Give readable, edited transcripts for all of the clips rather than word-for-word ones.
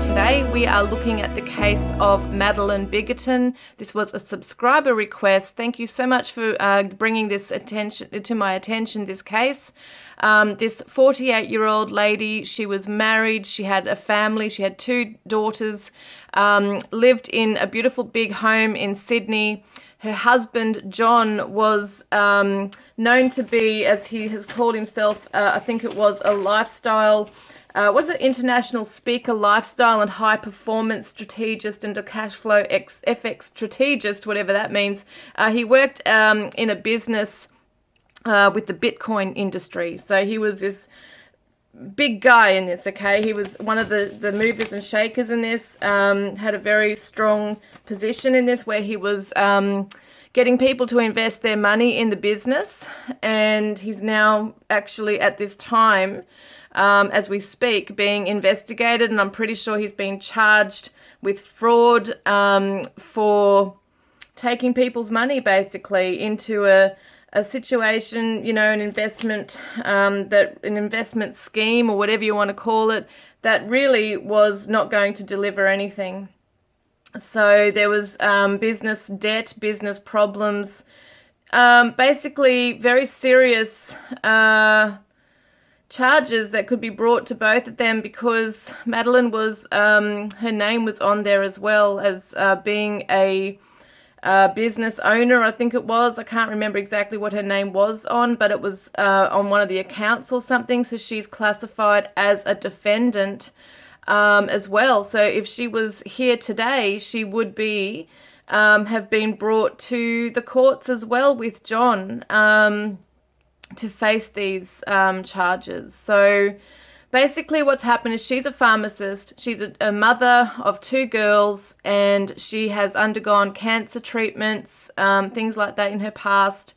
today. We are looking at the case of Madeline Bigatton. This was a subscriber request. Thank you so much for bringing this to my attention, this case. This 48-year-old lady, she was married, she had a family, she had 2 daughters, lived in a beautiful big home in Sydney. Her husband, John, was known to be, as he has called himself, I think it was a lifestyle, was it international speaker, lifestyle and high performance strategist and a cash flow FX strategist, whatever that means. He worked in a business with the Bitcoin industry. So he was this big guy in this, okay? He was one of the movers and shakers in this, had a very strong position in this where he was getting people to invest their money in the business. And he's now actually at this time, as we speak, being investigated, and I'm pretty sure he's been charged with fraud for taking people's money basically into a situation, you know, an investment, an investment scheme or whatever you want to call it, that really was not going to deliver anything. So there was business debt, business problems, basically very serious charges that could be brought to both of them, because Madeline was, her name was on there as well as being a business owner, I think it was. I can't remember exactly what her name was on, but it was on one of the accounts or something. So she's classified as a defendant as well. So if she was here today, she would be have been brought to the courts as well with John to face these charges. So basically what's happened is she's a pharmacist, she's a mother of 2 girls, and she has undergone cancer treatments, things like that in her past.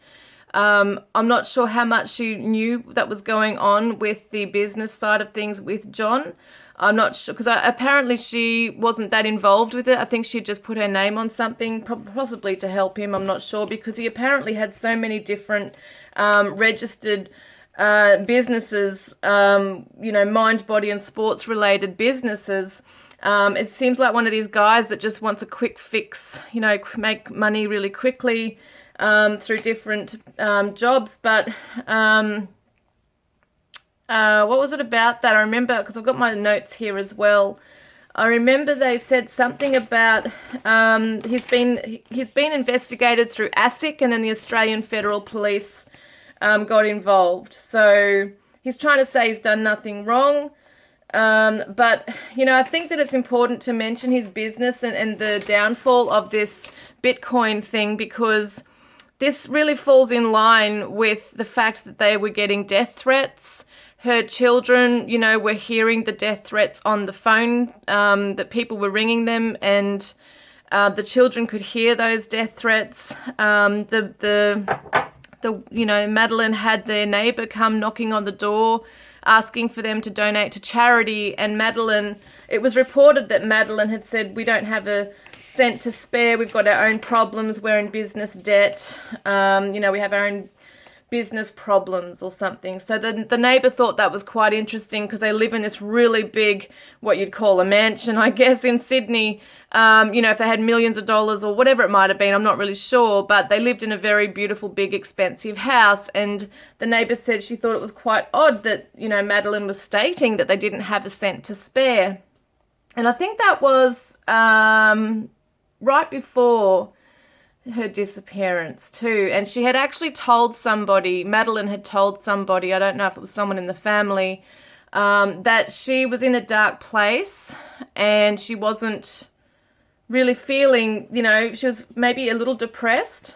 I'm not sure how much she knew that was going on with the business side of things with John. I'm not sure, because apparently she wasn't that involved with it. I think she just put her name on something, possibly to help him, I'm not sure, because he apparently had so many different registered businesses, you know, mind, body and sports related businesses. It seems like one of these guys that just wants a quick fix, you know, make money really quickly through different jobs. But what was it about that? I remember, because I've got my notes here as well. I remember they said something about he's been investigated through ASIC, and then the Australian Federal Police got involved. So he's trying to say he's done nothing wrong. But, you know, I think that it's important to mention his business and the downfall of this Bitcoin thing, because this really falls in line with the fact that they were getting death threats. Her children, you know, were hearing the death threats on the phone, that people were ringing them, and the children could hear those death threats. You know, Madeline had their neighbour come knocking on the door, asking for them to donate to charity, and Madeline, it was reported that Madeline had said, we don't have a cent to spare, we've got our own problems, we're in business debt, you know, we have our own business problems or something. So the neighbour thought that was quite interesting, because they live in this really big, what you'd call a mansion, I guess, in Sydney. You know, if they had millions of dollars or whatever it might have been, I'm not really sure, but they lived in a very beautiful, big, expensive house. And the neighbour said she thought it was quite odd that, you know, Madeline was stating that they didn't have a cent to spare. And I think that was right before her disappearance too. And she had actually told somebody, Madeline had told somebody, I don't know if it was someone in the family, that she was in a dark place and she wasn't really feeling, you know, she was maybe a little depressed.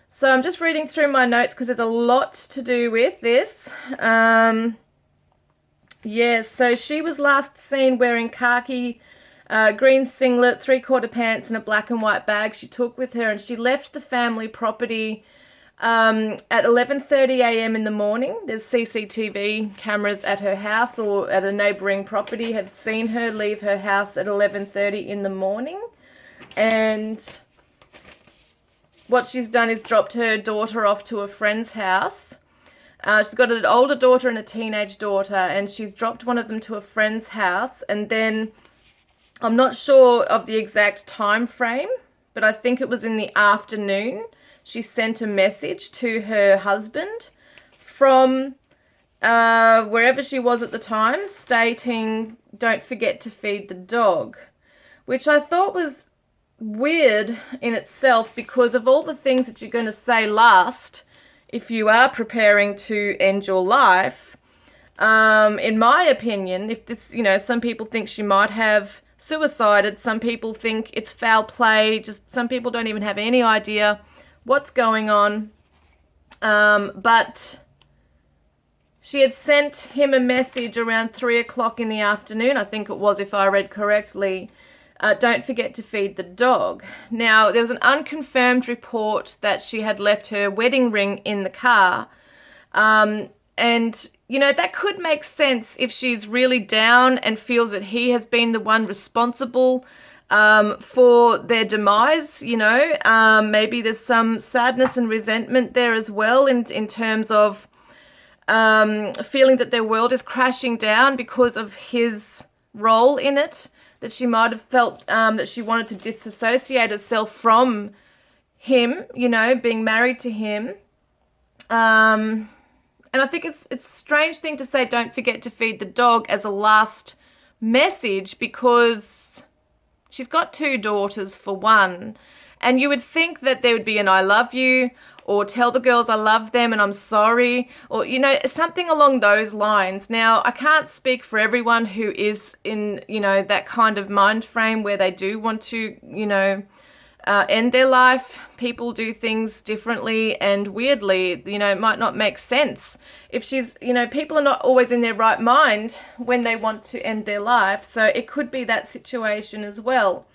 So I'm just reading through my notes because there's a lot to do with this. Yes, so she was last seen wearing khaki, green singlet, 3/4 pants and a black and white bag she took with her, and she left the family property at 11:30 a.m. in the morning. There's CCTV cameras at her house, or at a neighbouring property had seen her leave her house at 11:30 in the morning. And what she's done is dropped her daughter off to a friend's house. She's got an older daughter and a teenage daughter, and she's dropped one of them to a friend's house, and then I'm not sure of the exact time frame, but I think it was in the afternoon. She sent a message to her husband from wherever she was at the time, stating, "Don't forget to feed the dog," which I thought was weird in itself, because of all the things that you're going to say last if you are preparing to end your life. In my opinion, if this, some people think she might have suicided, some people think it's foul play, just some people don't even have any idea what's going on. But she had sent him a message around 3 o'clock in the afternoon, I think it was, if I read correctly. Don't forget to feed the dog. Now, there was an unconfirmed report that she had left her wedding ring in the car. And, that could make sense if she's really down and feels that he has been the one responsible for their demise. Maybe there's some sadness and resentment there as well in terms of feeling that their world is crashing down because of his role in it, that she might have felt that she wanted to disassociate herself from him, being married to him. And I think it's a strange thing to say, don't forget to feed the dog, as a last message, because she's got 2 daughters for one. And you would think that there would be an "I love you," or "tell the girls I love them and I'm sorry," or, something along those lines. Now, I can't speak for everyone who is in, that kind of mind frame where they do want to, end their life. People do things differently and weirdly, it might not make sense. If she's, people are not always in their right mind when they want to end their life. So it could be that situation as well.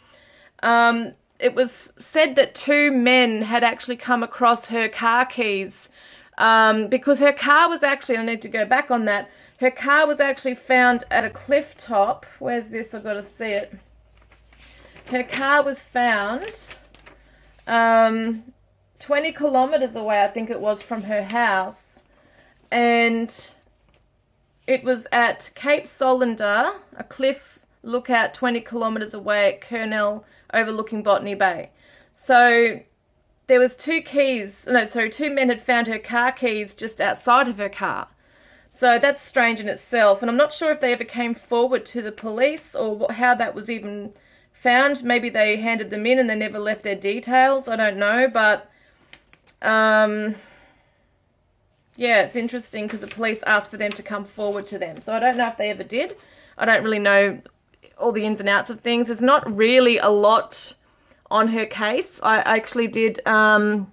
It was said that 2 men had actually come across her car keys, because her car was actually, I need to go back on that, her car was actually found at a cliff top. Where's this? I've got to see it. Her car was found 20 kilometers away, I think it was, from her house. And it was at Cape Solander, a cliff lookout 20 kilometers away at Kurnell, overlooking Botany Bay. So there was 2 men had found her car keys just outside of her car. So that's strange in itself. And I'm not sure if they ever came forward to the police or how that was even found. Maybe they handed them in and they never left their details. I don't know. But, yeah, it's interesting because the police asked for them to come forward to them. So I don't know if they ever did. I don't really know all the ins and outs of things. There's not really a lot on her case. I actually did, I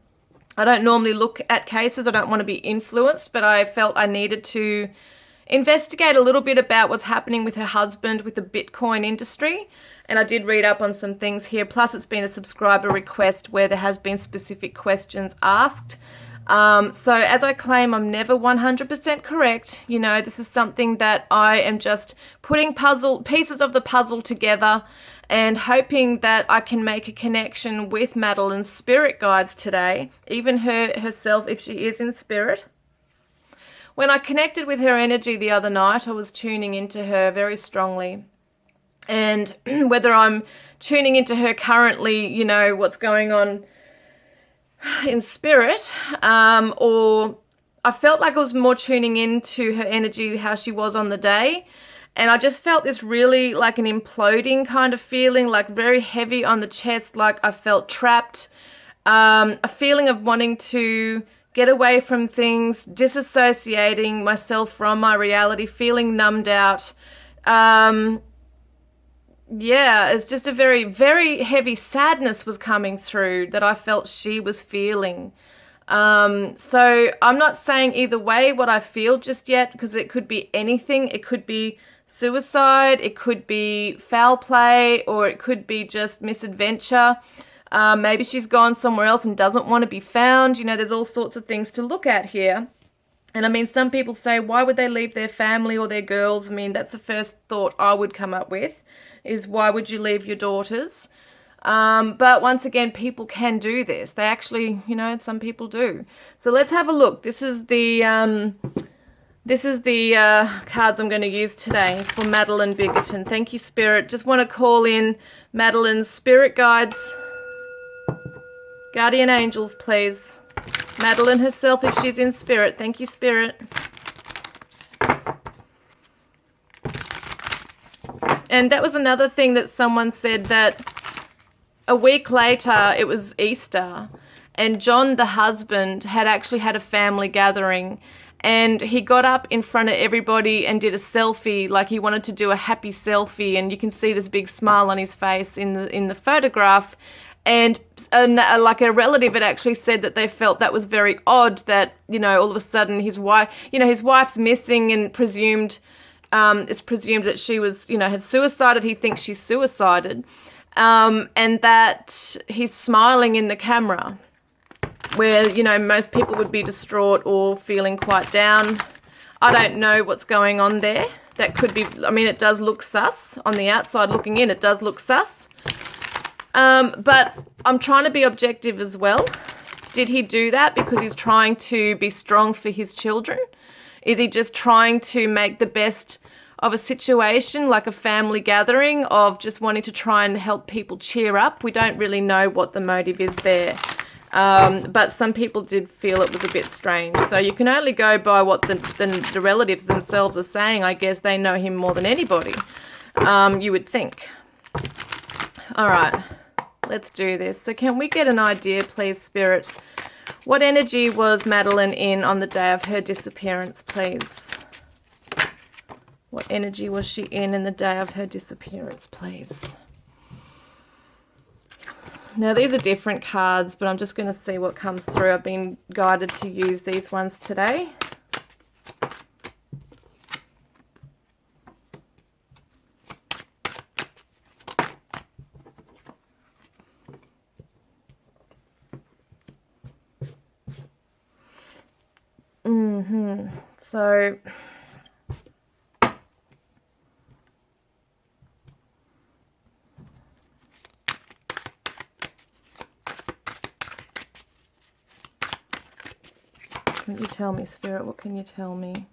don't normally look at cases. I don't want to be influenced, but I felt I needed to investigate a little bit about what's happening with her husband with the Bitcoin industry. And I did read up on some things here. Plus, it's been a subscriber request where there has been specific questions asked. So as I claim, I'm never 100% correct. This is something that I am just putting pieces of the puzzle together and hoping that I can make a connection with Madeline's spirit guides today, even herself if she is in spirit. When I connected with her energy the other night, I was tuning into her very strongly. And whether I'm tuning into her currently, what's going on in spirit, or I felt like I was more tuning into her energy, how she was on the day. And I just felt this really like an imploding kind of feeling, like very heavy on the chest, like I felt trapped, a feeling of wanting to get away from things, disassociating myself from my reality, feeling numbed out. Yeah, it's just a very, very heavy sadness was coming through that I felt she was feeling. So I'm not saying either way what I feel just yet, because it could be anything. It could be suicide, it could be foul play, or it could be just misadventure. Maybe she's gone somewhere else and doesn't want to be found. There's all sorts of things to look at here. And I mean, some people say, why would they leave their family or their girls? I mean, that's the first thought I would come up with, is why would you leave your daughters? But once again, people can do this. They actually, some people do. So let's have a look. This is the This is the cards I'm going to use today for Madeline Bigatton. Thank you, Spirit. Just want to call in Madeline's spirit guides, guardian angels, please. Madeline herself, if she's in spirit. Thank you, Spirit. And that was another thing that someone said, that a week later, it was Easter, and John, the husband, had actually had a family gathering, and he got up in front of everybody and did a selfie, like he wanted to do a happy selfie, and you can see this big smile on his face in the photograph. And like a relative had actually said that they felt that was very odd, that, you know, all of a sudden his wife, you know, his wife's missing, and it's presumed that she was, you know, had suicided. He thinks she suicided. And that he's smiling in the camera, where, you know, most people would be distraught or feeling quite down. I don't know what's going on there. That could be, I mean, it does look sus. On the outside looking in, it does look sus. But I'm trying to be objective as well. Did he do that because he's trying to be strong for his children? Is he just trying to make the best of a situation, like a family gathering, of just wanting to try and help people cheer up? We don't really know what the motive is there. But some people did feel it was a bit strange. So you can only go by what the relatives themselves are saying. I guess they know him more than anybody, you would think. All right, let's do this. So can we get an idea, please, Spirit? What energy was Madeline in on the day of her disappearance, please? What energy was she in the day of her disappearance, please? Now, these are different cards, but I'm just going to see what comes through. I've been guided to use these ones today. So can you tell me, Spirit? What can you tell me?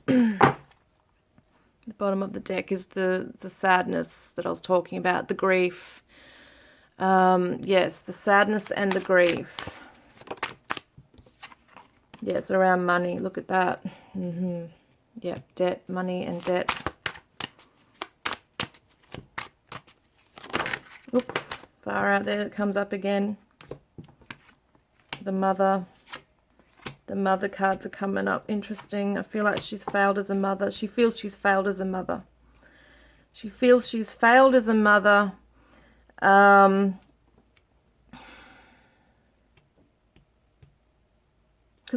The bottom of the deck is the sadness that I was talking about, the grief. Yes, the sadness and the grief. Yes, around money. Look at that. Yeah, debt, money and debt. Oops, far out there. It comes up again. The mother. The mother cards are coming up. Interesting. I feel like she's failed as a mother. She feels she's failed as a mother. She feels she's failed as a mother. Because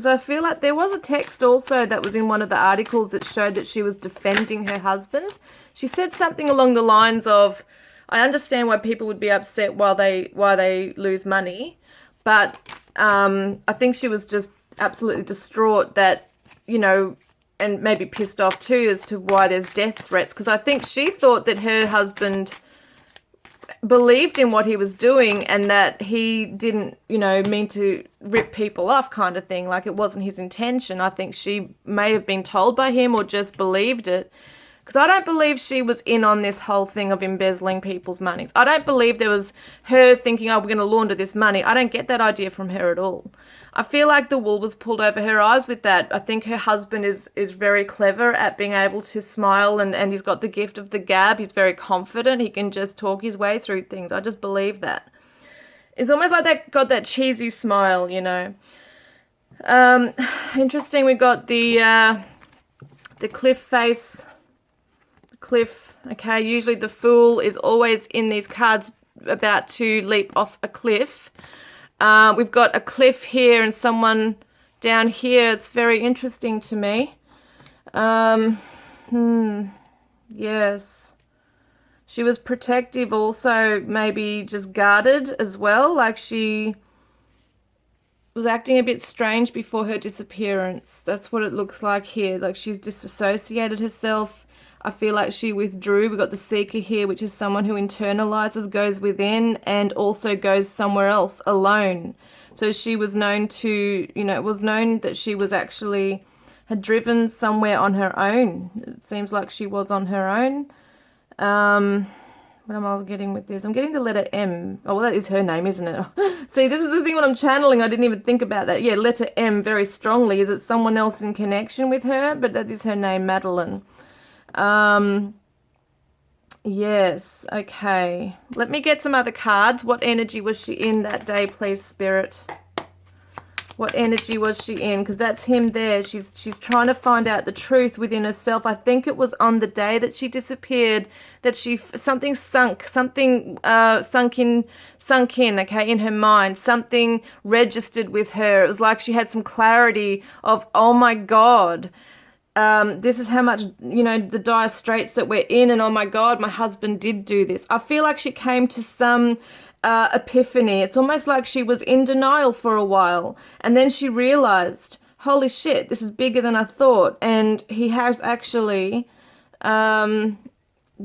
I feel like there was a text also that was in one of the articles that showed that she was defending her husband. She said something along the lines of, I understand why people would be upset why they lose money, but I think she was just absolutely distraught that, you know, and maybe pissed off too as to why there's death threats, because I think she thought that her husband believed in what he was doing and that he didn't, you know, mean to rip people off, kind of thing, like it wasn't his intention. I think she may have been told by him or just believed it, because I don't believe she was in on this whole thing of embezzling people's monies. I don't believe there was her thinking, oh, we're going to launder this money. I don't get that idea from her at all. I feel like the wool was pulled over her eyes with that. I think her husband is very clever at being able to smile, and he's got the gift of the gab. He's very confident. He can just talk his way through things. I just believe that. It's almost like that got that cheesy smile, you know. Interesting, we got the cliff face. The cliff, okay. Usually the Fool is always in these cards about to leap off a cliff. We've got a cliff here and someone down here. It's very interesting to me. Yes. She was protective also, maybe just guarded as well. Like she was acting a bit strange before her disappearance. That's what it looks like here. Like she's disassociated herself. I feel like she withdrew. We've got the seeker here, which is someone who internalizes, goes within, and also goes somewhere else alone. So she was known to, you know, it was known that she was actually, had driven somewhere on her own. It seems like she was on her own. What am I getting with this? I'm getting the letter M. Oh, well, that is her name, isn't it? See, this is the thing when I'm channeling, I didn't even think about that. Yeah, letter M very strongly. Is it someone else in connection with her? But that is her name, Madeline. Yes, okay. Let me get some other cards. What energy was she in that day, please, Spirit? What energy was she in? Because that's him there. She's trying to find out the truth within herself. I think it was on the day that she disappeared that something sunk in, okay, in her mind. Something registered with her. It was like she had some clarity of, oh my God, this is how much, you know, the dire straits that we're in, and oh my God, my husband did do this. I feel like she came to some epiphany. It's almost like she was in denial for a while, and then she realized, holy shit, this is bigger than I thought, and he has actually done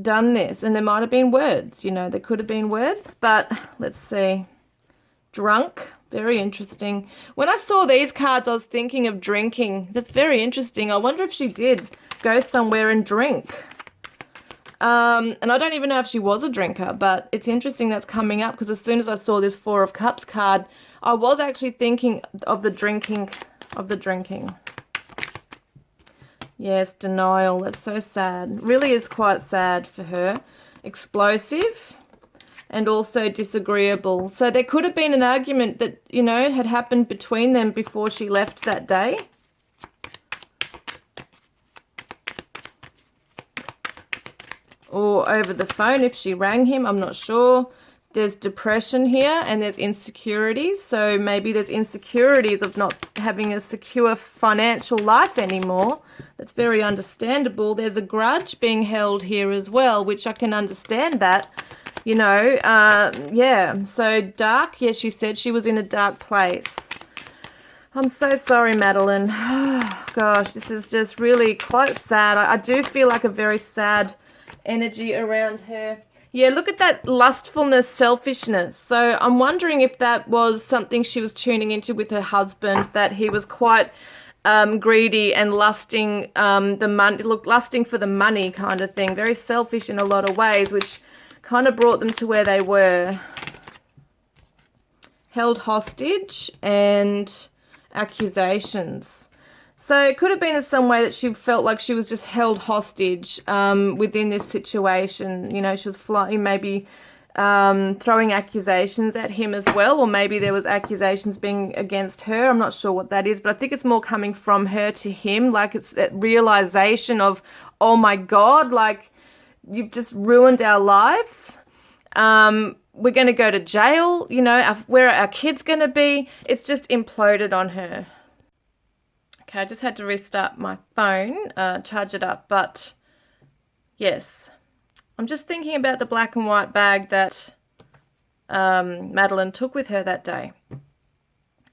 this. And there might have been words, you know, there could have been words, but let's see. Drunk. Very interesting. When I saw these cards, I was thinking of drinking. That's very interesting. I wonder if she did go somewhere and drink. And I don't even know if she was a drinker, but it's interesting that's coming up, because as soon as I saw this Four of Cups card, I was actually thinking of the drinking, Yes, denial. That's so sad. Really is quite sad for her. Explosive. And also disagreeable. So there could have been an argument that, you know, had happened between them before she left that day. Or over the phone if she rang him, I'm not sure. There's depression here and there's insecurities. So maybe there's insecurities of not having a secure financial life anymore. That's very understandable. There's a grudge being held here as well, which I can understand that. You know, yeah, so dark. Yes, she said she was in a dark place. I'm so sorry, Madeline. Gosh, this is just really quite sad. I do feel like a very sad energy around her. Yeah, look at that lustfulness, selfishness. So I'm wondering if that was something she was tuning into with her husband, that he was quite greedy and lusting lusting for the money kind of thing. Very selfish in a lot of ways, which kind of brought them to where they were. Held hostage and accusations. So it could have been in some way that she felt like she was just held hostage within this situation. You know, she was maybe throwing accusations at him as well, or maybe there was accusations being against her. I'm not sure what that is, but I think it's more coming from her to him. Like it's that realization of, oh my God, like, you've just ruined our lives. We're going to go to jail. You know, where are our kids going to be? It's just imploded on her. Okay, I just had to restart my phone, charge it up. But yes, I'm just thinking about the black and white bag that Madeline took with her that day.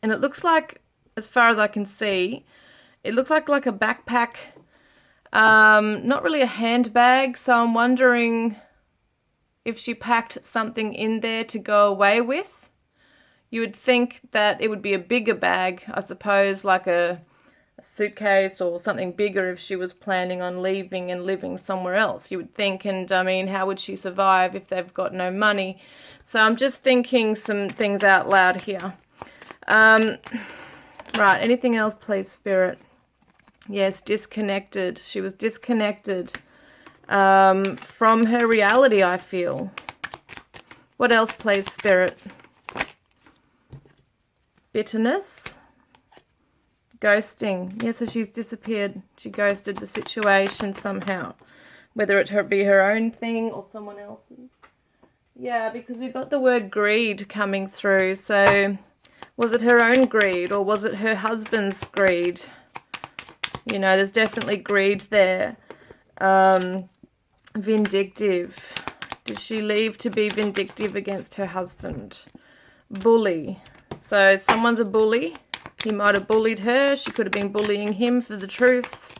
And it looks like, as far as I can see, it looks like a backpack. Not really a handbag, so I'm wondering if she packed something in there to go away with. You would think that it would be a bigger bag, I suppose, like a suitcase or something bigger if she was planning on leaving and living somewhere else, you would think. And I mean, how would she survive if they've got no money? So I'm just thinking some things out loud here. Right, anything else, please, Spirit? Yes, disconnected. She was disconnected from her reality, I feel. What else, please, Spirit? Bitterness. Ghosting. Yeah, so she's disappeared. She ghosted the situation somehow. Whether it be her own thing or someone else's. Yeah, because we got the word greed coming through. So was it her own greed or was it her husband's greed? You know, there's definitely greed there. Vindictive. Did she leave to be vindictive against her husband? Bully. So someone's a bully. He might have bullied her. She could have been bullying him for the truth.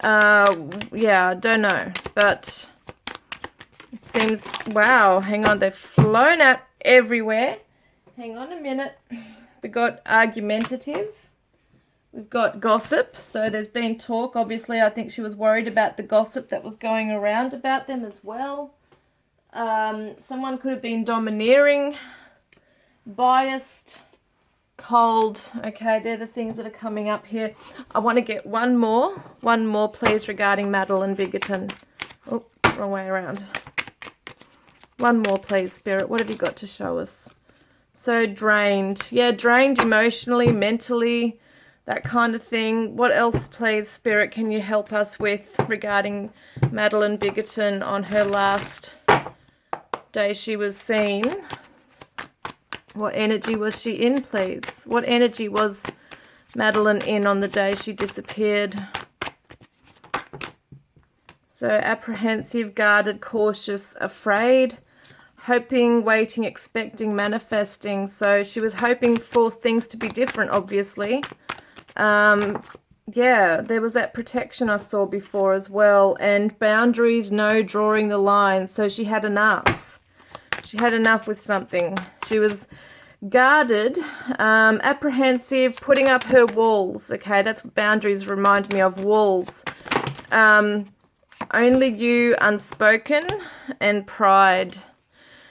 Yeah, I don't know. But it seems, wow, hang on, they've flown out everywhere. Hang on a minute. We've got argumentative. We've got gossip. So there's been talk. Obviously, I think she was worried about the gossip that was going around about them as well. Someone could have been domineering, biased, cold. Okay, they're the things that are coming up here. I want to get one more please, regarding Madeline Bigatton. Oh, wrong way around. One more please, Spirit. What have you got to show us? So drained. Yeah, drained emotionally, mentally, that kind of thing. What else, please, Spirit, can you help us with regarding Madeline Bigatton on her last day she was seen? What energy was she in, please? What energy was Madeline in on the day she disappeared? So apprehensive, guarded, cautious, afraid, hoping, waiting, expecting, manifesting. So she was hoping for things to be different, obviously. Yeah, there was that protection I saw before as well. And boundaries, no drawing the line. So she had enough. She had enough with something. She was guarded, apprehensive, putting up her walls. Okay, that's what boundaries remind me of, walls. Only you, unspoken, and pride.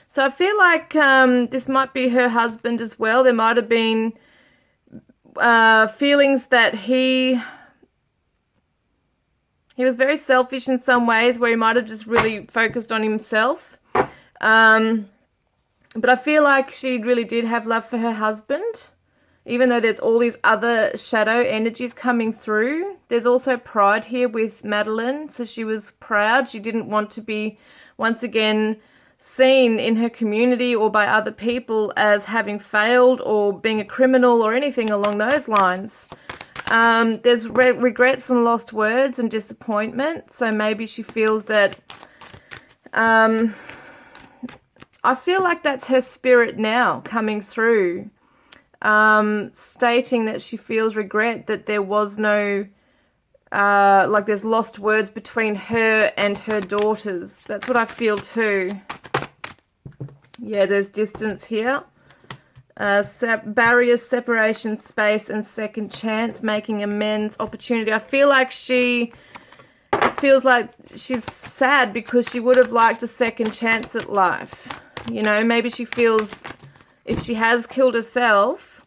So I feel like this might be her husband as well. There might have been feelings that he was very selfish in some ways, where he might have just really focused on himself. But I feel like she really did have love for her husband, even though there's all these other shadow energies coming through. There's also pride here with Madeline. So she was proud. She didn't want to be, once again, seen in her community or by other people as having failed or being a criminal or anything along those lines. There's regrets and lost words and disappointment. So maybe she feels that... I feel like that's her spirit now coming through, stating that she feels regret that there was no, like there's lost words between her and her daughters. That's what I feel too. Yeah, there's distance here. Barriers, separation, space, and second chance, making amends, opportunity. I feel like she feels like she's sad because she would have liked a second chance at life. You know, maybe she feels if she has killed herself,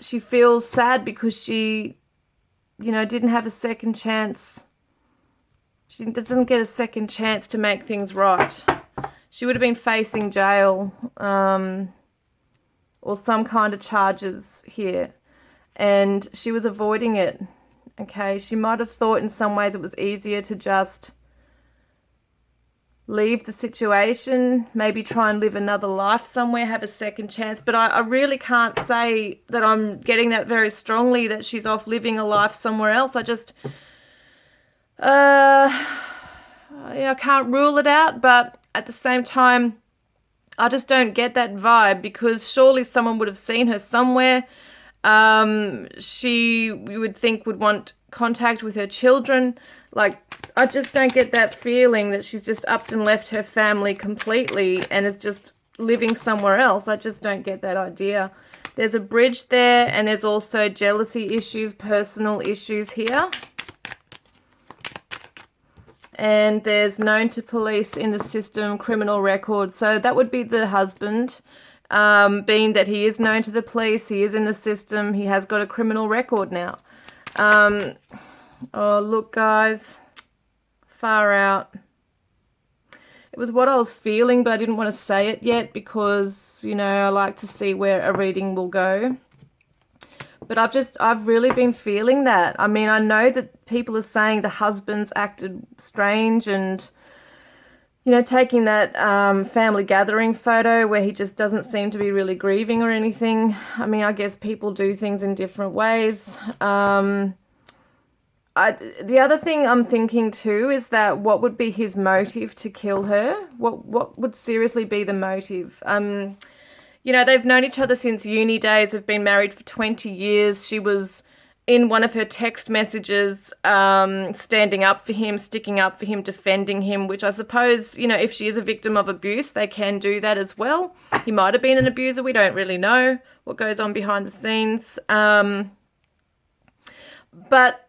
she feels sad because she, you know, didn't have a second chance. She doesn't get a second chance to make things right. She would have been facing jail or some kind of charges here, and she was avoiding it. Okay, she might have thought in some ways it was easier to just leave the situation, maybe try and live another life somewhere, have a second chance. But I really can't say that I'm getting that very strongly, that she's off living a life somewhere else. I just, I can't rule it out, but at the same time, I just don't get that vibe, because surely someone would have seen her somewhere. She, you would think, would want contact with her children. Like, I just don't get that feeling that she's just upped and left her family completely and is just living somewhere else. I just don't get that idea. There's a bridge there, and there's also jealousy issues, personal issues here. And there's known to police in the system, criminal record. So that would be the husband, being that he is known to the police, he is in the system, he has got a criminal record now. Oh, look, guys, far out. It was what I was feeling, but I didn't want to say it yet because, you know, I like to see where a reading will go. But I've really been feeling that. I mean, I know that people are saying the husband's acted strange and, you know, taking that family gathering photo where he just doesn't seem to be really grieving or anything. I mean, I guess people do things in different ways. The other thing I'm thinking too is that what would be his motive to kill her? What would seriously be the motive? you know, they've known each other since uni days. They've been married for 20 years. She was in one of her text messages standing up for him, sticking up for him, defending him, which I suppose, you know, if she is a victim of abuse, they can do that as well. He might have been an abuser. We don't really know what goes on behind the scenes. But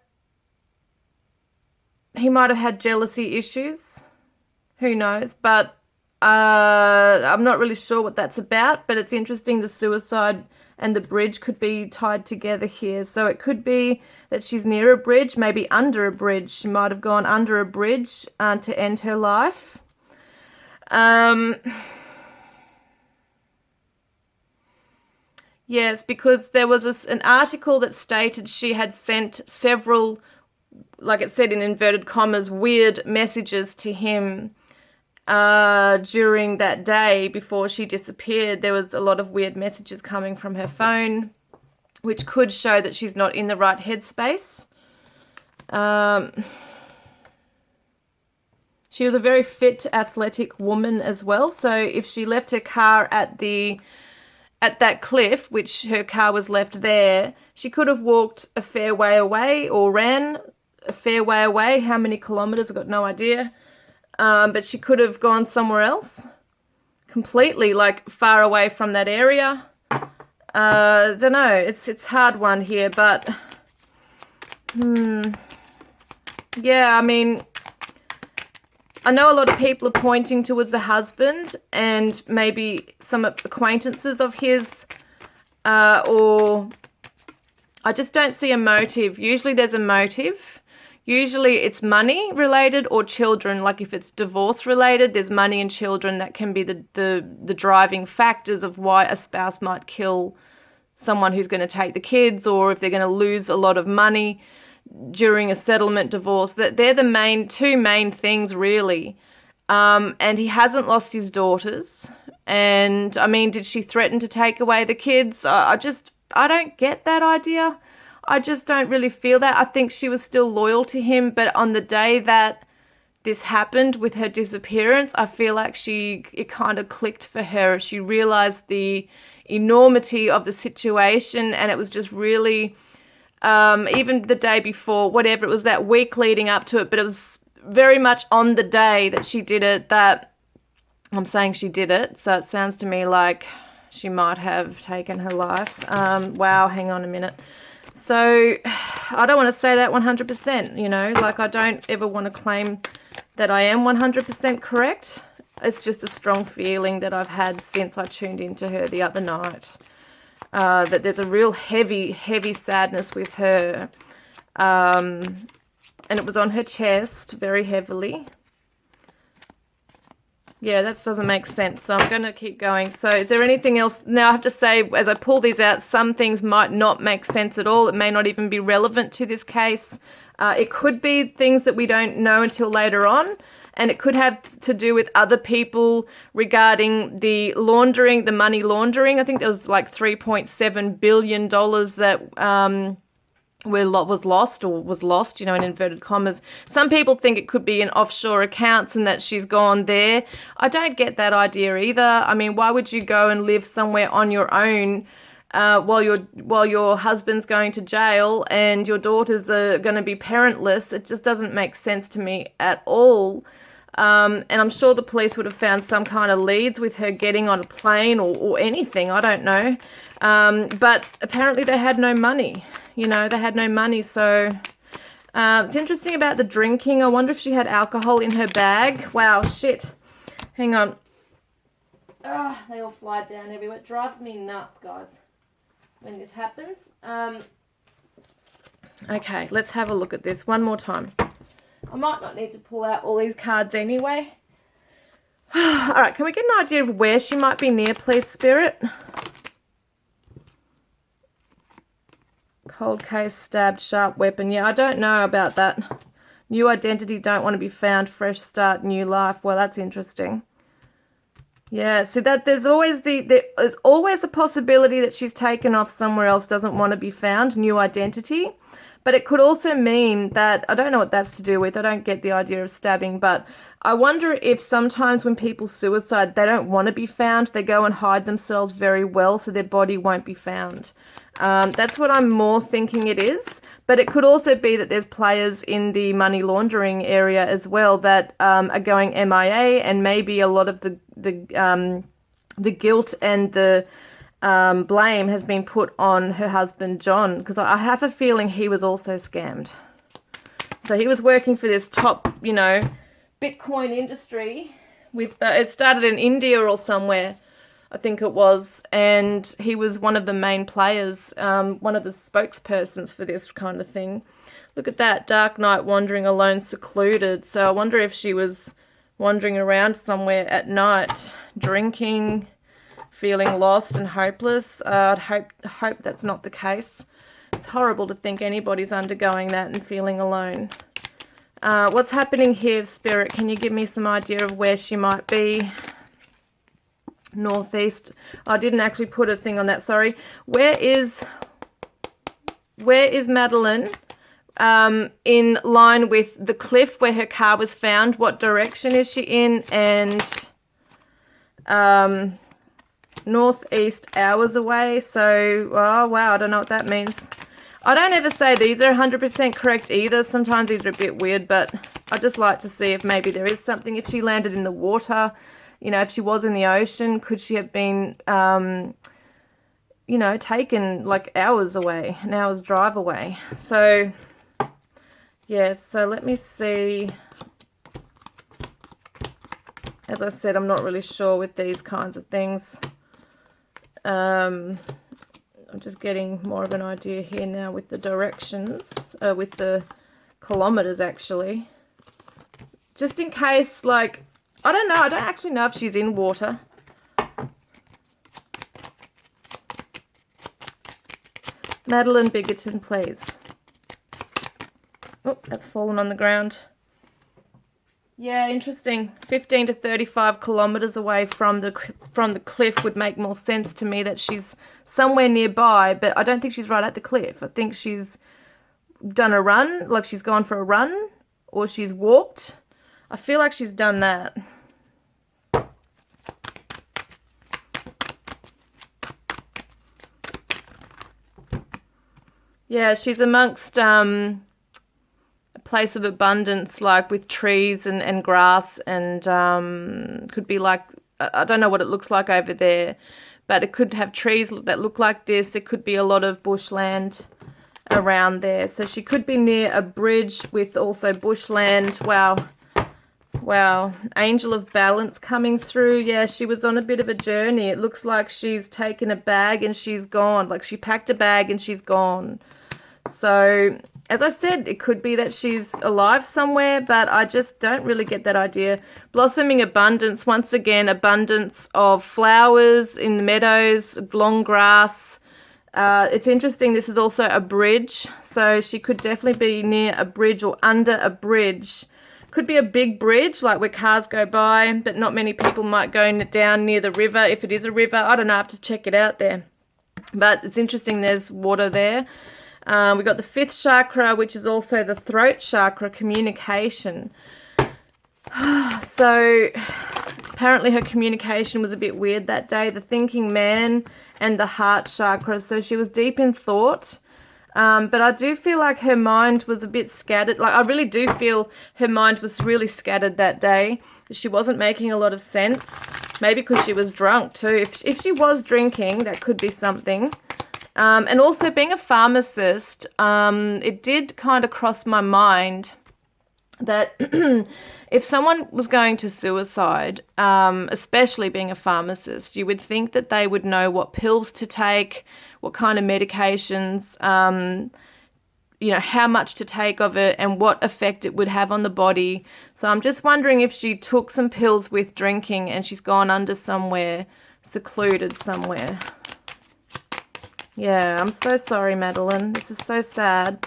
he might have had jealousy issues. Who knows? But I'm not really sure what that's about, but it's interesting the suicide and the bridge could be tied together here. So it could be that she's near a bridge, maybe under a bridge. She might have gone under a bridge to end her life. Yes, because there was an article that stated she had sent several, like it said in inverted commas, weird messages to him during that day before she disappeared. There was a lot of weird messages coming from her phone, which could show that she's not in the right headspace. She was a very fit, athletic woman as well. So if she left her car at that cliff, which her car was left there, she could have walked a fair way away or ran a fair way away. How many kilometers? I've got no idea. But she could have gone somewhere else, completely, like, far away from that area. Don't know. It's a hard one here, but yeah, I mean, I know a lot of people are pointing towards the husband and maybe some acquaintances of his, or I just don't see a motive. Usually there's a motive. Usually it's money related or children. Like if it's divorce related, there's money and children that can be the driving factors of why a spouse might kill someone who's going to take the kids, or if they're going to lose a lot of money during a settlement divorce. That they're the two main things really. And he hasn't lost his daughters. And I mean, did she threaten to take away the kids? I don't get that idea. I just don't really feel that. I think she was still loyal to him, but on the day that this happened with her disappearance, I feel like it kind of clicked for her. She realized the enormity of the situation, and it was just really, even the day before, whatever, it was that week leading up to it, but it was very much on the day that she did it that I'm saying she did it. So it sounds to me like she might have taken her life. Wow, hang on a minute. So I don't want to say that 100%, you know, like I don't ever want to claim that I am 100% correct. It's just a strong feeling that I've had since I tuned into her the other night, that there's a real heavy, heavy sadness with her. And it was on her chest very heavily. Yeah, that doesn't make sense. So I'm going to keep going. So is there anything else? Now I have to say, as I pull these out, some things might not make sense at all. It may not even be relevant to this case. It could be things that we don't know until later on. And it could have to do with other people regarding the laundering, the money laundering. I think there was like $3.7 billion that was lost, you know, in inverted commas. Some people think it could be in offshore accounts and that she's gone there. I don't get that idea either. I mean, why would you go and live somewhere on your own while your husband's going to jail and your daughters are going to be parentless? It just doesn't make sense to me at all. And I'm sure the police would have found some kind of leads with her getting on a plane or anything. I don't know. But apparently they had no money. You know, they had no money. So it's interesting about the drinking. I wonder if she had alcohol in her bag. Wow, shit. Hang on. They all fly down everywhere. It drives me nuts, guys, when this happens. Okay, let's have a look at this one more time. I might not need to pull out all these cards anyway. All right, can we get an idea of where she might be near, please, Spirit? Cold case, stabbed, sharp weapon. Yeah, I don't know about that. New identity, don't want to be found, fresh start, new life. Well, that's interesting. Yeah, so that there's always a possibility that she's taken off somewhere else, doesn't want to be found, new identity. But it could also mean that, I don't know what that's to do with, I don't get the idea of stabbing, but I wonder if sometimes when people suicide, they don't want to be found. They go and hide themselves very well so their body won't be found. That's what I'm more thinking it is. But it could also be that there's players in the money laundering area as well that are going MIA, and maybe a lot of the guilt and the blame has been put on her husband, John, because I have a feeling he was also scammed. So he was working for this top, you know, Bitcoin industry with, it started in India or somewhere, I think it was, and he was one of the main players, one of the spokespersons for this kind of thing. Look at that, dark night, wandering alone, secluded. So I wonder if she was wandering around somewhere at night, drinking, feeling lost and hopeless. I'd hope that's not the case. It's horrible to think anybody's undergoing that and feeling alone. What's happening here, Spirit? Can you give me some idea of where she might be? Northeast. I didn't actually put a thing on that, sorry. Where is Madeline in line with the cliff where her car was found? What direction is she in? And northeast, hours away. So, oh wow, I don't know what that means. I don't ever say these are 100% correct either. Sometimes these are a bit weird, but I just like to see if maybe there is something. If she landed in the water, you know, if she was in the ocean, could she have been, you know, taken like hours away, an hour's drive away? So, yeah, so let me see. As I said, I'm not really sure with these kinds of things. I'm just getting more of an idea here now with the directions, with the kilometers actually. Just in case, like, I don't know, I don't actually know if she's in water. Madeline Bigatton, please. Oh, that's fallen on the ground. Yeah, interesting. 15 to 35 kilometers away from the cliff would make more sense to me, that she's somewhere nearby, but I don't think she's right at the cliff. I think she's done a run, like she's gone for a run, or she's walked. I feel like she's done that. Yeah, she's amongst place of abundance, like with trees and grass, and could be like, I don't know what it looks like over there, but it could have trees that look like this. It could be a lot of bushland around there. So she could be near a bridge with also bushland. Wow. Angel of balance coming through. Yeah, she was on a bit of a journey. It looks like she's taken a bag and she's gone. Like she packed a bag and she's gone. So, as I said, it could be that she's alive somewhere, but I just don't really get that idea. Blossoming abundance, once again, abundance of flowers in the meadows, long grass. It's interesting, this is also a bridge, so she could definitely be near a bridge or under a bridge. Could be a big bridge, like where cars go by, but not many people might go down near the river. If it is a river, I don't know, I have to check it out there. But it's interesting, there's water there. We got the 5th chakra, which is also the throat chakra, communication. So apparently her communication was a bit weird that day. The thinking man and the heart chakra. So she was deep in thought. But I do feel like her mind was a bit scattered. Like I really do feel her mind was really scattered that day. She wasn't making a lot of sense. Maybe because she was drunk too. If she was drinking, that could be something. And also being a pharmacist, it did kind of cross my mind that if someone was going to suicide, especially being a pharmacist, you would think that they would know what pills to take, what kind of medications, you know, how much to take of it and what effect it would have on the body. So I'm just wondering if she took some pills with drinking and she's gone under somewhere, secluded somewhere. Yeah, I'm so sorry, Madeline. This is so sad.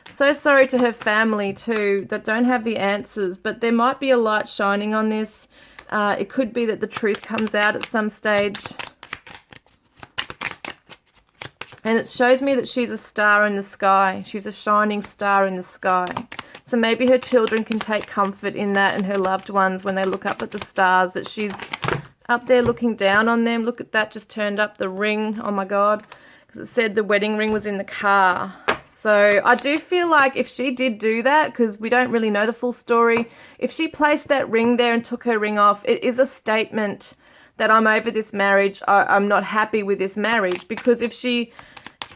So sorry to her family too, that don't have the answers, but there might be a light shining on this. It could be that the truth comes out at some stage. And it shows me that she's a star in the sky. She's a shining star in the sky. So maybe her children can take comfort in that, and her loved ones, when they look up at the stars, that she's up there looking down on them. Look at that, just turned up the ring. Oh my God. Because it said the wedding ring was in the car. So I do feel like if she did do that, because we don't really know the full story, if she placed that ring there and took her ring off, it is a statement that I'm over this marriage. I'm not happy with this marriage. Because if she...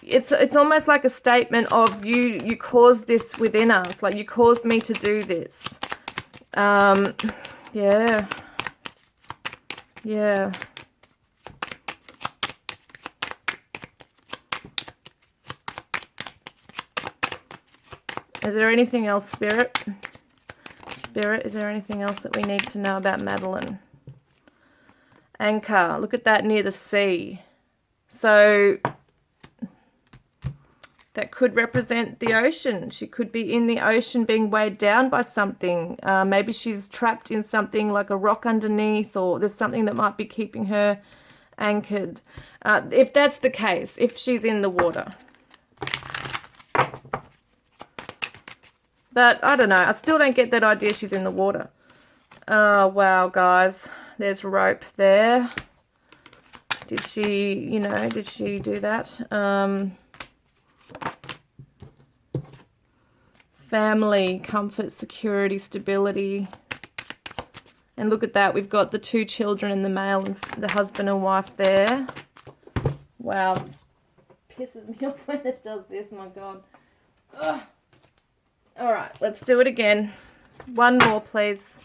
It's almost like a statement of you caused this within us. Like, you caused me to do this. Yeah. Yeah. Is there anything else, Spirit? Spirit, is there anything else that we need to know about Madeline? Anchor. Look at that, near the sea. So that could represent the ocean. She could be in the ocean being weighed down by something. Maybe she's trapped in something like a rock underneath, or there's something that might be keeping her anchored. If that's the case, if she's in the water. But I don't know. I still don't get that idea she's in the water. Oh, wow, guys. There's rope there. Did she, did she do that? Family, comfort, security, stability. And look at that. We've got the 2 children and the male and the husband and wife there. Wow. It pisses me off when it does this. My God. Ugh. All right. Let's do it again. One more, please.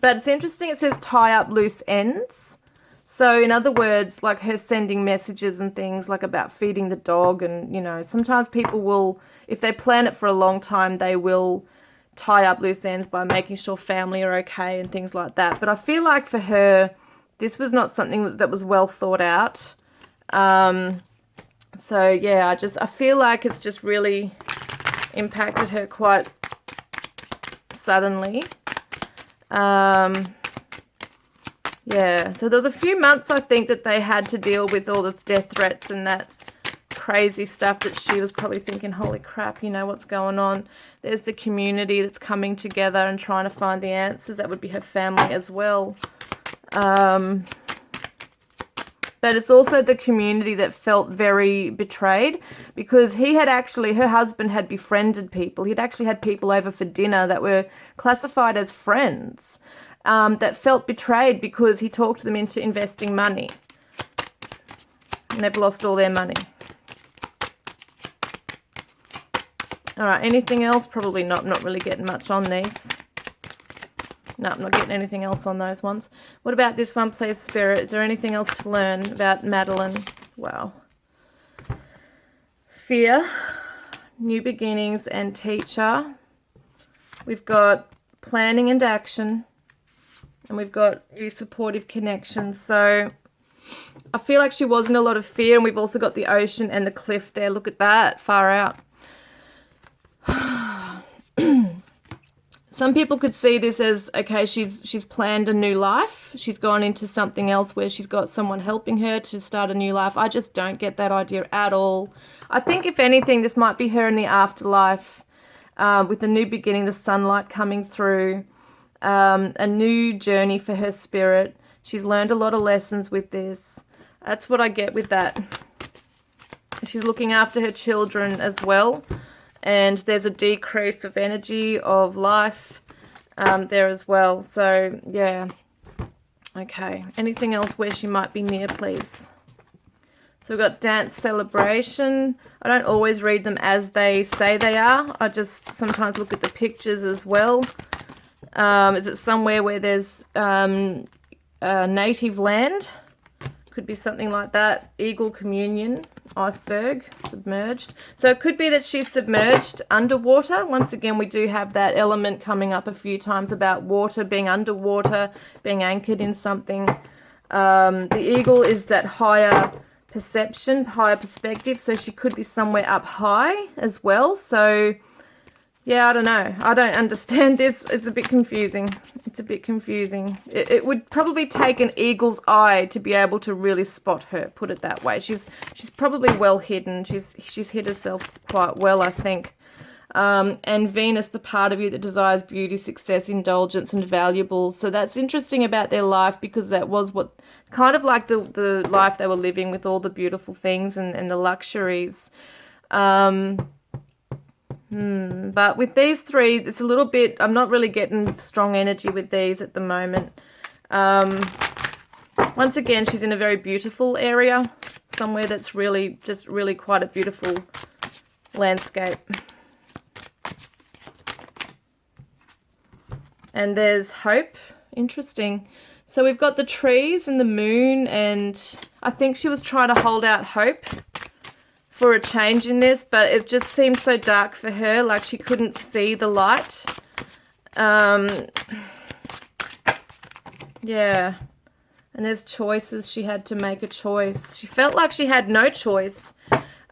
But it's interesting. It says tie up loose ends. So in other words, like her sending messages and things like about feeding the dog, and, sometimes people will, if they plan it for a long time, they will tie up loose ends by making sure family are okay and things like that. But I feel like for her, this was not something that was well thought out. So yeah, I feel like it's just really impacted her quite suddenly. Yeah, so there was a few months, I think, that they had to deal with all the death threats and that crazy stuff that she was probably thinking, holy crap, what's going on? There's the community that's coming together and trying to find the answers. That would be her family as well. But it's also the community that felt very betrayed, because her husband had befriended people. He'd actually had people over for dinner that were classified as friends. That felt betrayed because he talked them into investing money. And they've lost all their money. All right, anything else? Probably not. I'm not really getting much on these. No, I'm not getting anything else on those ones. What about this one, please, Spirit? Is there anything else to learn about Madeline? Wow. Fear, new beginnings, and teacher. We've got planning and action. And we've got new supportive connections. So I feel like she was in a lot of fear. And we've also got the ocean and the cliff there. Look at that. Far out. Some people could see this as, okay, she's planned a new life. She's gone into something else where she's got someone helping her to start a new life. I just don't get that idea at all. I think, if anything, this might be her in the afterlife, with the new beginning, the sunlight coming through. A new journey for her spirit. She's learned a lot of lessons with this. That's what I get with that. She's looking after her children as well. And there's a decrease of energy, of life there as well. So, yeah. Okay. Anything else where she might be near, please? So we've got dance, celebration. I don't always read them as they say they are. I just sometimes look at the pictures as well. Is it somewhere where there's native land? Could be something like that. Eagle communion, iceberg, submerged. So it could be that she's submerged underwater. Once again, we do have that element coming up a few times about water, being underwater, being anchored in something. The eagle is that higher perception, higher perspective. So she could be somewhere up high as well. So... yeah, I don't know. I don't understand this. It's a bit confusing. It's a bit confusing. It would probably take an eagle's eye to be able to really spot her, put it that way. She's probably well hidden. She's hid herself quite well, I think. And Venus, the part of you that desires beauty, success, indulgence, and valuables. So that's interesting about their life, because that was what kind of like the life they were living, with all the beautiful things and the luxuries. But with these three, it's a little bit, I'm not really getting strong energy with these at the moment. Once again, she's in a very beautiful area, somewhere that's really, just really quite a beautiful landscape. And there's hope. Interesting. So we've got the trees and the moon, and I think she was trying to hold out hope for a change in this, but it just seemed so dark for her, like she couldn't see the light. Yeah. And there's choices. She had to make a choice. She felt like she had no choice,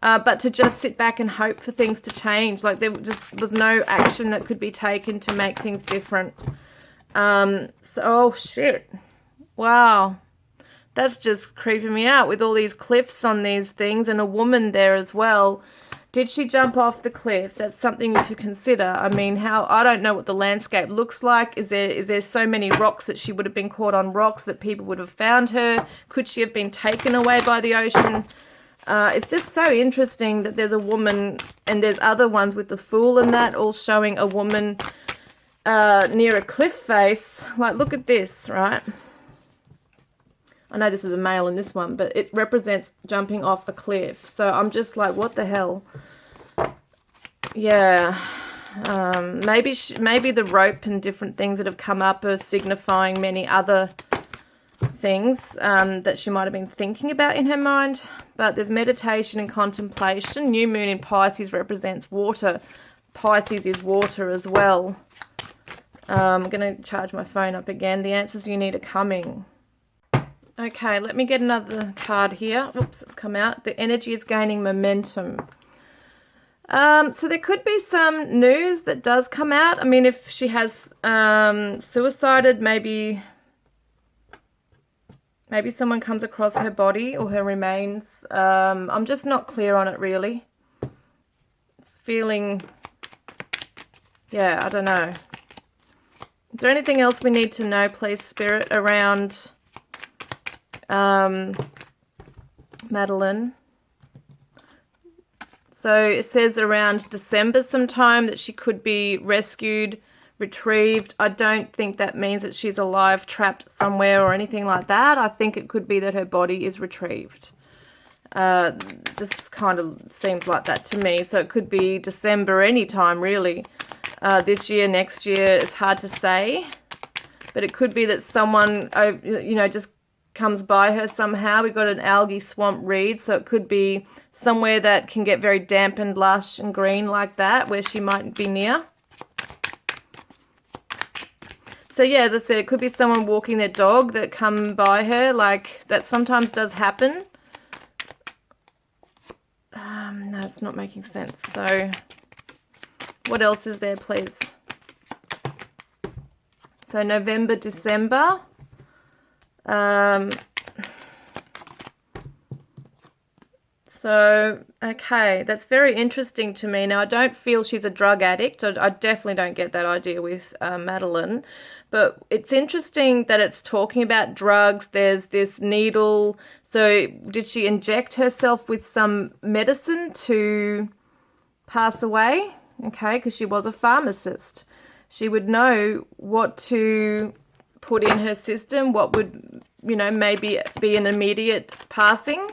but to just sit back and hope for things to change. Like there just was no action that could be taken to make things different. Oh shit. Wow. That's just creeping me out, with all these cliffs on these things and a woman there as well. Did she jump off the cliff? That's something to consider. I mean, I don't know what the landscape looks like. Is there so many rocks that she would have been caught on rocks that people would have found her? Could she have been taken away by the ocean? It's just so interesting that there's a woman, and there's other ones with the Fool and that, all showing a woman near a cliff face. Like, look at this, right? I know this is a male in this one, but it represents jumping off a cliff. So I'm just like, what the hell? Yeah. Maybe the rope and different things that have come up are signifying many other things that she might have been thinking about in her mind. But there's meditation and contemplation. New moon in Pisces represents water. Pisces is water as well. I'm going to charge my phone up again. The answers you need are coming. Okay, let me get another card here. Oops, it's come out. The energy is gaining momentum. So there could be some news that does come out. I mean, if she has suicided, maybe someone comes across her body or her remains. I'm just not clear on it, really. It's feeling, yeah, I don't know. Is there anything else we need to know, please, Spirit, around Madeline? So it says around December sometime that she could be rescued, retrieved. I don't think that means that she's alive, trapped somewhere or anything like that. I think it could be that her body is retrieved. This kind of seems like that to me. So it could be December anytime, really. This year, next year, it's hard to say. But it could be that someone, just comes by her somehow. We've got an algae swamp reed, so it could be somewhere that can get very damp and lush and green like that, where she might be near. So yeah, as I said, it could be someone walking their dog that come by her. Like, that sometimes does happen. No, it's not making sense. So what else is there, please? So November, December. So, okay, that's very interesting to me. Now, I don't feel she's a drug addict. I definitely don't get that idea with Madeline. But it's interesting that it's talking about drugs. There's this needle. So did she inject herself with some medicine to pass away? Okay, because she was a pharmacist. She would know what to put in her system, what would, maybe be an immediate passing.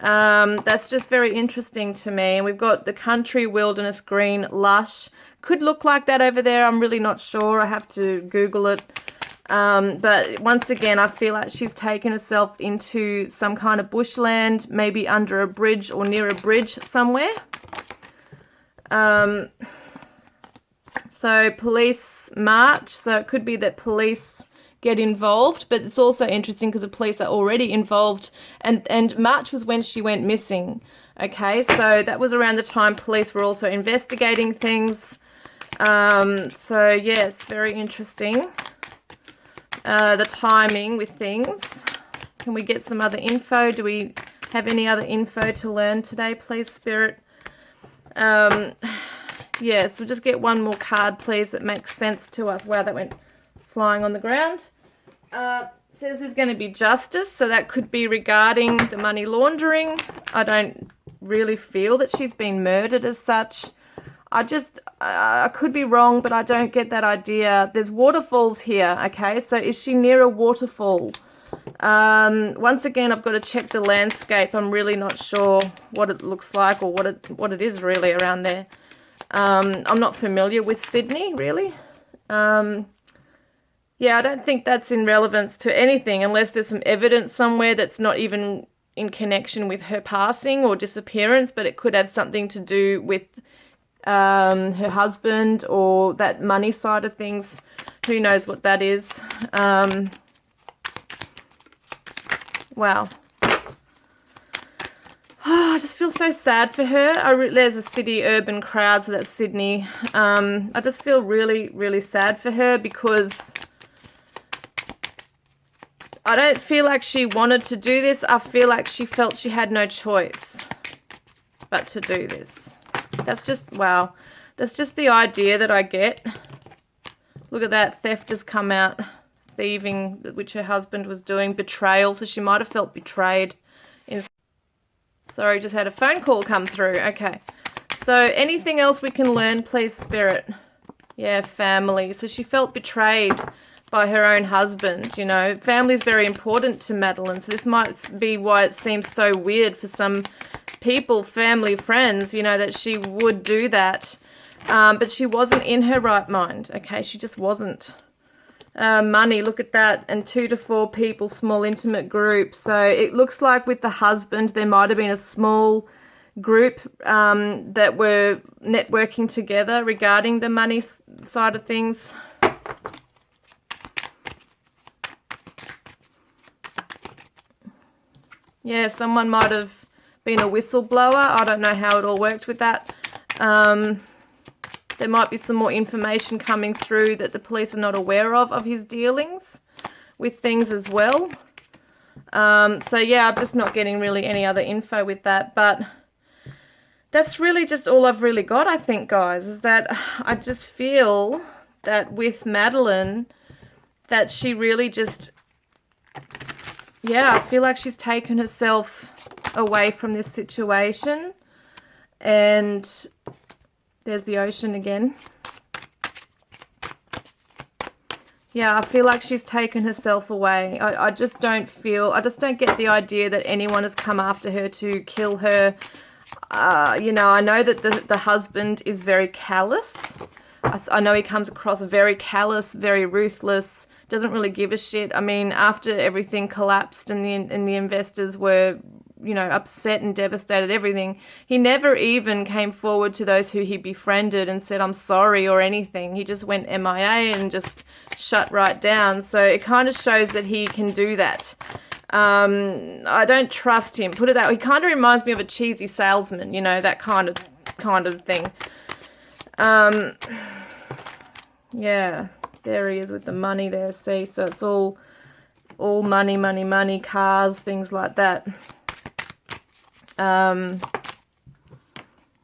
That's just very interesting to me. And we've got the country, wilderness, green, lush. Could look like that over there. I'm really not sure. I have to Google it. But once again, I feel like she's taken herself into some kind of bushland, maybe under a bridge or near a bridge somewhere. So police march. So it could be that police get involved, but it's also interesting because the police are already involved, and March was when she went missing. Okay, so that was around the time police were also investigating things. So yes, very interesting. The timing with things. Can we get some other info? Do we have any other info to learn today, please, Spirit? Yes, we'll just get one more card, please, that makes sense to us. Wow, that went flying on the ground. Says there's going to be justice, so that could be regarding the money laundering. I don't really feel that she's been murdered as such. I could be wrong, but I don't get that idea. There's waterfalls here, okay? So is she near a waterfall? Once again, I've got to check the landscape. I'm really not sure what it looks like or what it is really around there. I'm not familiar with Sydney, really. Yeah, I don't think that's in relevance to anything unless there's some evidence somewhere that's not even in connection with her passing or disappearance, but it could have something to do with her husband or that money side of things. Who knows what that is. Wow. Oh, I just feel so sad for her. There's a city urban crowd, so that's Sydney. I just feel really, really sad for her because I don't feel like she wanted to do this. I feel like she felt she had no choice but to do this. That's just, wow. That's just the idea that I get. Look at that. Theft has come out. Thieving, which her husband was doing. Betrayal. So she might have felt betrayed. Sorry, just had a phone call come through. Okay. So anything else we can learn, please, Spirit? Yeah, family. So she felt betrayed by her own husband, you know. Family is very important to Madeline. So this might be why it seems so weird for some people, family, friends, you know, that she would do that. But she wasn't in her right mind, okay? She just wasn't. Money, look at that. And 2 to 4 people, small intimate group. So it looks like with the husband, there might have been a small group that were networking together regarding the money side of things. Yeah, someone might have been a whistleblower. I don't know how it all worked with that. There might be some more information coming through that the police are not aware of his dealings with things as well. So yeah, I'm just not getting really any other info with that. But that's really just all I've really got, I think, guys, is that I just feel that with Madeline, that she really just... Yeah, I feel like she's taken herself away from this situation. And there's the ocean again. Yeah, I feel like she's taken herself away. I just don't get the idea that anyone has come after her to kill her. You know, I know that the husband is very callous. I know he comes across very callous, very ruthless, doesn't really give a shit. I mean, after everything collapsed and the investors were, you know, upset and devastated, everything, he never even came forward to those who he befriended and said, I'm sorry or anything. He just went MIA and just shut right down. So it kind of shows that he can do that. I don't trust him. Put it that way. He kind of reminds me of a cheesy salesman, you know, that kind of thing. Yeah. There he is with the money there, see? So it's all money, money, money, cars, things like that.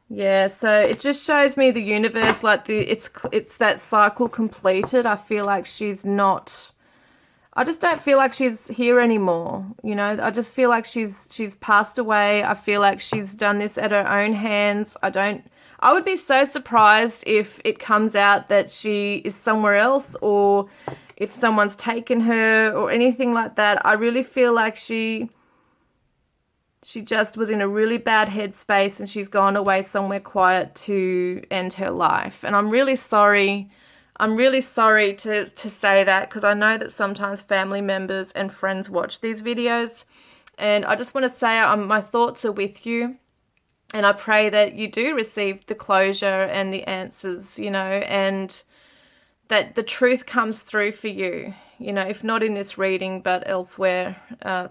Yeah, so it just shows me the universe, like it's that cycle completed. I feel like she's not... I just don't feel like she's here anymore, you know? I just feel like she's passed away. I feel like she's done this at her own hands. I would be so surprised if it comes out that she is somewhere else or if someone's taken her or anything like that. I really feel like she just was in a really bad headspace and she's gone away somewhere quiet to end her life. And I'm really sorry. I'm really sorry to say that because I know that sometimes family members and friends watch these videos. And I just want to say my thoughts are with you. And I pray that you do receive the closure and the answers, you know, and that the truth comes through for you, you know, if not in this reading, but elsewhere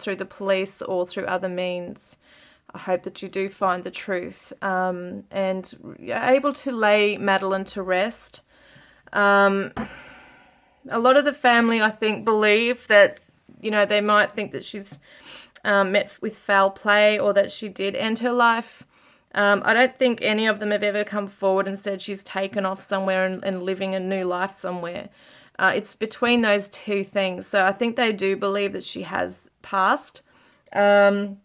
through the police or through other means. I hope that you do find the truth and you're able to lay Madeline to rest. A lot of the family, I think, believe that, they might think that she's met with foul play or that she did end her life. I don't think any of them have ever come forward and said she's taken off somewhere and living a new life somewhere. It's between those two things. So I think they do believe that she has passed. And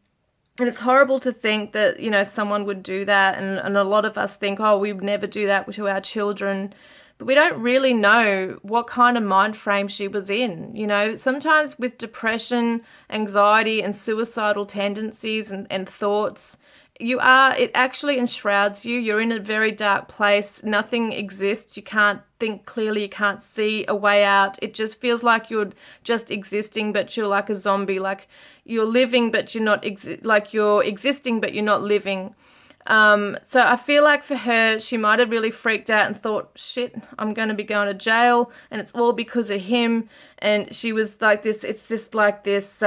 it's horrible to think that, someone would do that. And a lot of us think, oh, we would never do that to our children. But we don't really know what kind of mind frame she was in. Sometimes with depression, anxiety, and suicidal tendencies and thoughts, it actually enshrouds you. You're in a very dark place. Nothing exists. You can't think clearly. You can't see a way out. It just feels like you're just existing, but you're like a zombie. Like you're living, but you're not, like you're existing, but you're not living. So I feel like for her, she might have really freaked out and thought, shit, I'm going to be going to jail and it's all because of him. And she was like this, it's just like this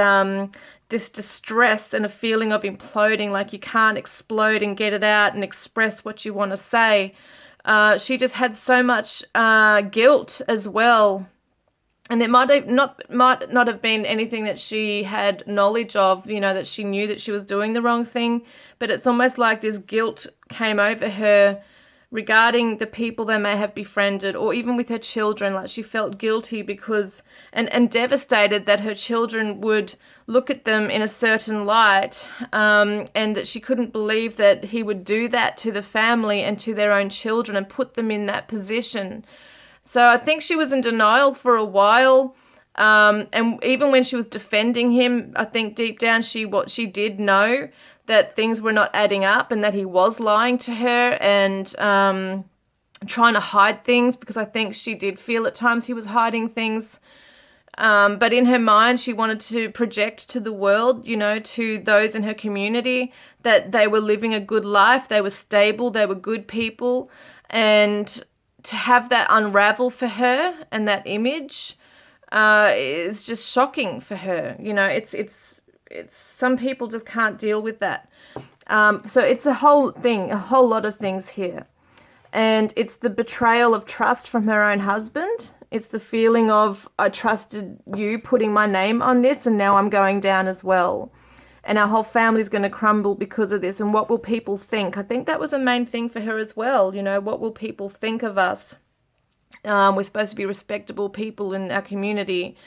distress and a feeling of imploding, like you can't explode and get it out and express what you want to say. She just had so much guilt as well. And it might not have been anything that she had knowledge of, that she knew that she was doing the wrong thing. But it's almost like this guilt came over her regarding the people they may have befriended, or even with her children. Like she felt guilty because, and devastated that her children would look at them in a certain light, and that she couldn't believe that he would do that to the family and to their own children and put them in that position. So I think she was in denial for a while, and even when she was defending him, I think deep down she did know that things were not adding up and that he was lying to her and trying to hide things, because I think she did feel at times he was hiding things. But in her mind, she wanted to project to the world, to those in her community, that they were living a good life, they were stable, they were good people, and to have that unravel for her and that image is just shocking for her. It's some people just can't deal with that. So it's a whole lot of things here. And it's the betrayal of trust from her own husband. It's the feeling of, I trusted you putting my name on this and now I'm going down as well. And our whole family's going to crumble because of this. And what will people think? I think that was a main thing for her as well. What will people think of us? We're supposed to be respectable people in our community.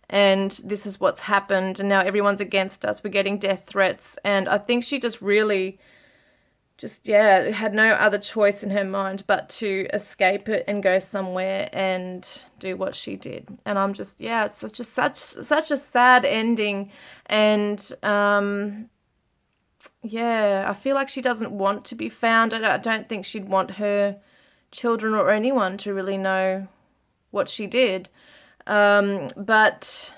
And this is what's happened. And now everyone's against us. We're getting death threats. And I think she just really had no other choice in her mind but to escape it and go somewhere and do what she did. And I'm just, it's such a sad ending. And I feel like she doesn't want to be found. I don't think she'd want her children or anyone to really know what she did. But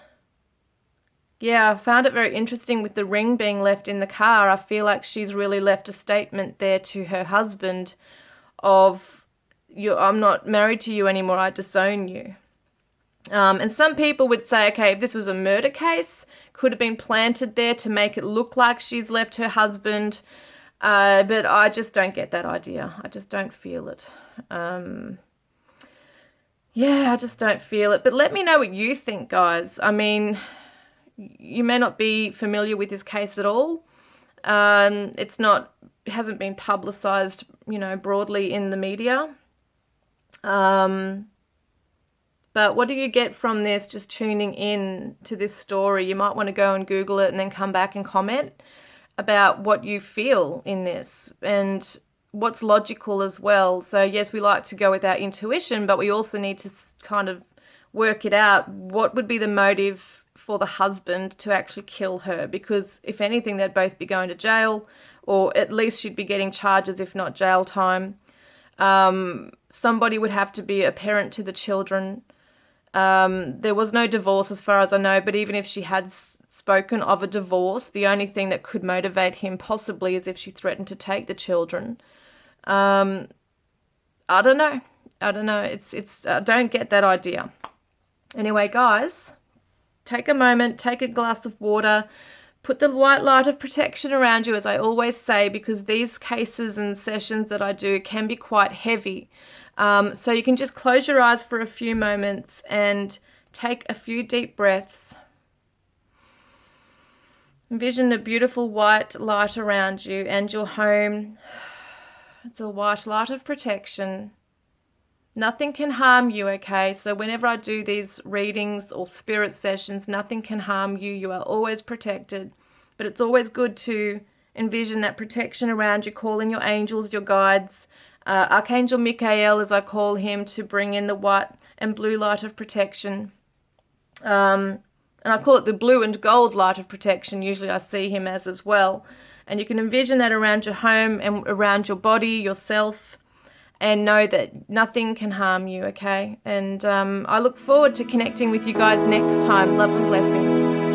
yeah, I found it very interesting with the ring being left in the car. I feel like she's really left a statement there to her husband of, I'm not married to you anymore, I disown you. And some people would say, okay, if this was a murder case, could have been planted there to make it look like she's left her husband. But I just don't get that idea. I just don't feel it. I just don't feel it. But let me know what you think, guys. I mean, you may not be familiar with this case at all. It hasn't been publicized, broadly in the media. But what do you get from this, just tuning in to this story? You might want to go and Google it and then come back and comment about what you feel in this and what's logical as well. So yes, we like to go with our intuition, but we also need to kind of work it out. What would be the motive for the husband to actually kill her? Because if anything, they'd both be going to jail, or at least she'd be getting charges, if not jail time. Somebody would have to be a parent to the children. There was no divorce as far as I know, but even if she had spoken of a divorce, the only thing that could motivate him possibly is if she threatened to take the children. I don't know. I don't get that idea. Anyway, guys, take a moment, take a glass of water, Put the white light of protection around you, as I always say, because these cases and sessions that I do can be quite heavy. So you can just close your eyes for a few moments and take a few deep breaths. Envision a beautiful white light around you and your home. It's a white light of protection. Nothing can harm you, okay? So whenever I do these readings or spirit sessions, nothing can harm you. You are always protected. But it's always good to envision that protection around you, call in your angels, your guides, Archangel Michael, as I call him, to bring in the white and blue light of protection. And I call it the blue and gold light of protection. Usually I see him as well. And you can envision that around your home and around your body, yourself, and know that nothing can harm you, okay? And I look forward to connecting with you guys next time. Love and blessings.